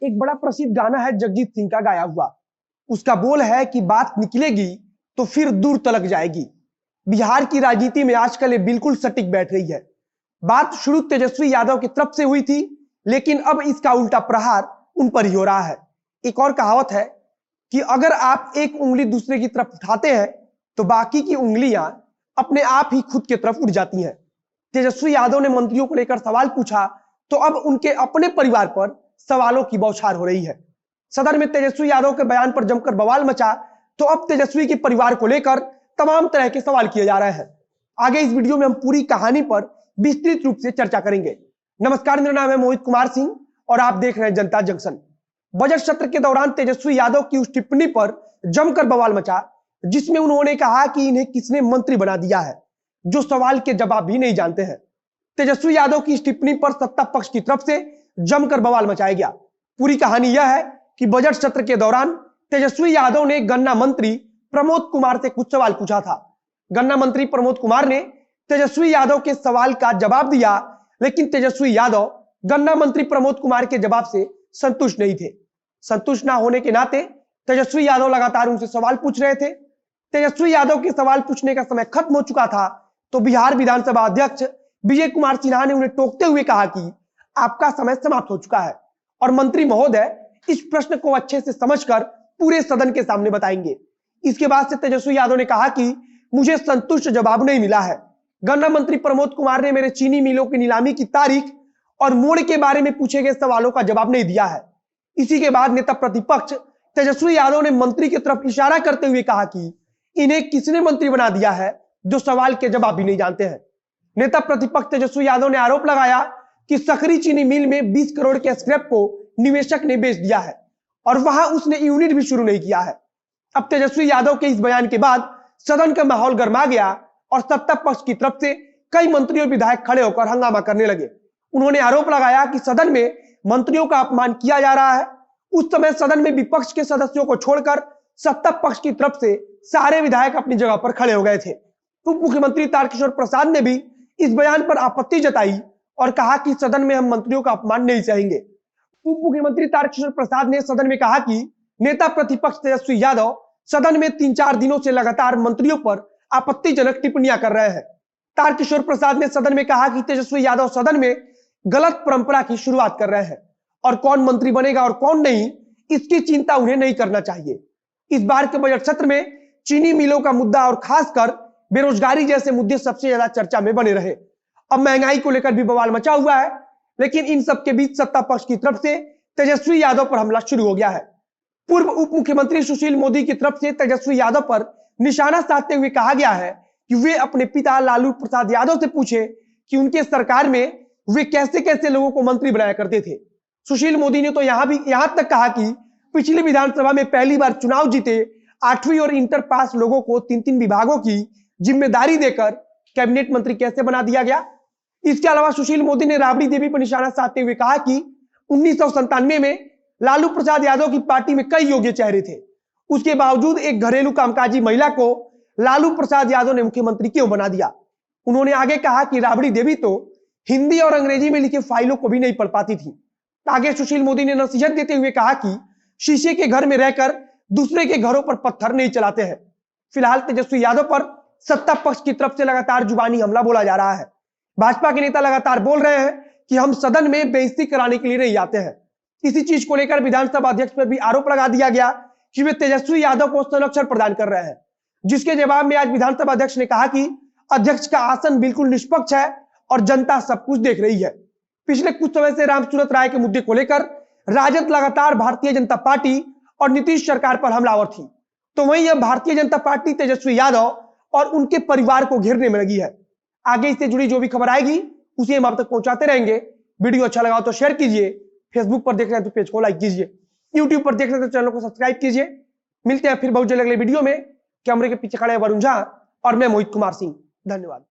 एक बड़ा प्रसिद्ध गाना है जगजीत सिंह का गाया हुआ। उसका बोल है कि बात निकलेगी तो फिर दूर तलक जाएगी। बिहार की राजनीति में आजकल ये बिल्कुल सटीक बैठ रही है। बात शुरू तेजस्वी यादव की तरफ से हुई थी, लेकिन अब इसका उल्टा प्रहार उन पर ही हो रहा है। एक और कहावत है कि अगर आप एक उंगली दूसरे की तरफ उठाते हैं तो बाकी की उंगलियां अपने आप ही खुद की तरफ उठ जाती हैं। तेजस्वी यादव ने मंत्रियों को लेकर सवाल पूछा तो अब उनके अपने परिवार पर सवालों की बौछार हो रही है। सदन में तेजस्वी यादव के बयान पर जमकर बवाल मचा तो अब तेजस्वी के परिवार को लेकर तमाम तरह के सवाल किए जा रहे हैं। आगे इस वीडियो में हम पूरी कहानी पर विस्तृत रूप से चर्चा करेंगे। नमस्कार, मेरा नाम है मोहित कुमार सिंह और आप देख रहे हैं जनता जंक्शन। बजट सत्र के दौरान तेजस्वी यादव की उस टिप्पणी पर जमकर बवाल मचा जिसमें उन्होंने कहा कि इन्हें किसने मंत्री बना दिया है, जो सवाल के जवाब भी नहीं जानते हैं। तेजस्वी यादव की इस टिप्पणी पर सत्ता पक्ष की तरफ से जमकर बवाल मचाया गया। पूरी कहानी यह है कि बजट सत्र के दौरान तेजस्वी यादव ने गन्ना मंत्री प्रमोद कुमार से कुछ सवाल पूछा था। गन्ना मंत्री प्रमोद कुमार ने तेजस्वी यादव के सवाल का जवाब दिया, लेकिन तेजस्वी यादव गन्ना मंत्री प्रमोद कुमार के जवाब से संतुष्ट नहीं थे। संतुष्ट ना होने के नाते तेजस्वी यादव लगातार उनसे सवाल पूछ रहे थे। तेजस्वी यादव के सवाल पूछने का समय खत्म हो चुका था तो बिहार विधानसभा अध्यक्ष विजय कुमार सिन्हा ने उन्हें टोकते हुए कहा कि आपका समय समाप्त हो चुका है और मंत्री महोदय इस प्रश्न को अच्छे से समझकर पूरे सदन के सामने बताएंगे। इसके बाद से तेजस्वी यादव ने कहा कि मुझे संतुष्ट जवाब नहीं मिला है। गन्ना मंत्री प्रमोद कुमार ने मेरे चीनी मिलों की नीलामी की तारीख और मोड़ के बारे में पूछे गए सवालों का जवाब नहीं दिया है। इसी के बाद नेता प्रतिपक्ष तेजस्वी यादव ने मंत्री की तरफ इशारा करते हुए कहा कि इन्हें किसने मंत्री बना दिया है जो सवाल के जवाब भी नहीं जानते हैं। नेता प्रतिपक्ष तेजस्वी यादव ने आरोप लगाया कि सकरी चीनी मिल में 20 करोड़ के स्क्रैप को निवेशक ने बेच दिया है और वहां उसने यूनिट भी शुरू नहीं किया है। अब तेजस्वी यादव के इस बयान के बाद सदन का माहौल गर्मा गया और सत्ता पक्ष की तरफ से कई मंत्री और विधायक खड़े होकर हंगामा करने लगे। उन्होंने आरोप लगाया कि सदन में मंत्रियों का अपमान किया जा रहा है। उस समय सदन में विपक्ष के सदस्यों को छोड़कर सत्ता पक्ष की तरफ से सारे विधायक अपनी जगह पर खड़े हो गए थे। उप मुख्यमंत्री तारकिशोर प्रसाद ने भी इस बयान पर आपत्ति जताई और कहा कि सदन में हम मंत्रियों का अपमान नहीं सहेंगे। उप मुख्यमंत्री तारकिशोर प्रसाद ने सदन में कहा कि नेता प्रतिपक्ष तेजस्वी यादव सदन में 3-4 दिनों से लगातार मंत्रियों पर आपत्तिजनक टिप्पणियां कर रहे हैं। तारकिशोर प्रसाद ने सदन में कहा कि तेजस्वी यादव सदन में गलत परंपरा की शुरुआत कर रहे हैं और कौन मंत्री बनेगा और कौन नहीं, इसकी चिंता उन्हें नहीं करना चाहिए। इस बार के बजट सत्र में चीनी मिलों का मुद्दा और खासकर बेरोजगारी जैसे मुद्दे सबसे ज्यादा चर्चा में बने रहे। अब महंगाई को लेकर भी बवाल मचा हुआ है, लेकिन इन सब के बीच सत्ता पक्ष की तरफ से तेजस्वी यादव पर हमला शुरू हो गया है। पूर्व उप मुख्यमंत्री सुशील मोदी की तरफ से तेजस्वी यादव पर निशाना साधते हुए कहा गया है कि वे अपने पिता लालू प्रसाद यादव से पूछे कि उनके सरकार में वे कैसे कैसे लोगों को मंत्री बनाया करते थे। सुशील मोदी ने तो यहां तक कहा कि पिछली विधानसभा में पहली बार चुनाव जीते 8वीं और इंटर पास लोगों को 3-3 विभागों की जिम्मेदारी देकर कैबिनेट मंत्री कैसे बना दिया गया। इसके अलावा सुशील मोदी ने राबड़ी देवी पर निशाना साधते हुए कहा कि 1997 में लालू प्रसाद यादव की पार्टी में कई योग्य चेहरे थे, उसके बावजूद एक घरेलू कामकाजी महिला को लालू प्रसाद यादव ने मुख्यमंत्री क्यों बना दिया। उन्होंने आगे कहा कि राबड़ी देवी तो हिंदी और अंग्रेजी में लिखे फाइलों को भी नहीं पढ़ पाती थी। आगे सुशील मोदी ने नसीहत देते हुए कहा कि शीशे के घर में रहकर दूसरे के घरों पर पत्थर नहीं चलाते हैं। फिलहाल तेजस्वी यादव पर सत्ता पक्ष की तरफ से लगातार जुबानी हमला बोला जा रहा है। भाजपा के नेता लगातार बोल रहे हैं कि हम सदन में बेइज्जती कराने के लिए नहीं आते हैं। इसी चीज को लेकर विधानसभा अध्यक्ष पर भी आरोप लगा दिया गया कि वे तेजस्वी यादव को संरक्षण प्रदान कर रहे हैं, जिसके जवाब में आज विधानसभा अध्यक्ष ने कहा कि अध्यक्ष का आसन बिल्कुल निष्पक्ष है और जनता सब कुछ देख रही है। पिछले कुछ समय से रामसूरत राय के मुद्दे को लेकर राजद लगातार भारतीय जनता पार्टी और नीतीश सरकार पर हमलावर थी, तो वहीं अब भारतीय जनता पार्टी तेजस्वी यादव और उनके परिवार को घेरने में लगी है। आगे इससे जुड़ी जो भी खबर आएगी उसे हम आप तक पहुंचाते रहेंगे। वीडियो अच्छा लगा तो शेयर कीजिए, फेसबुक पर देख रहे हैं तो पेज को लाइक कीजिए, यूट्यूब पर देख रहे हैं तो चैनल को सब्सक्राइब कीजिए। मिलते हैं फिर बहुत जल्द अगले वीडियो में। कैमरे के पीछे खड़े हैं वरुण झा और मैं मोहित कुमार सिंह। धन्यवाद।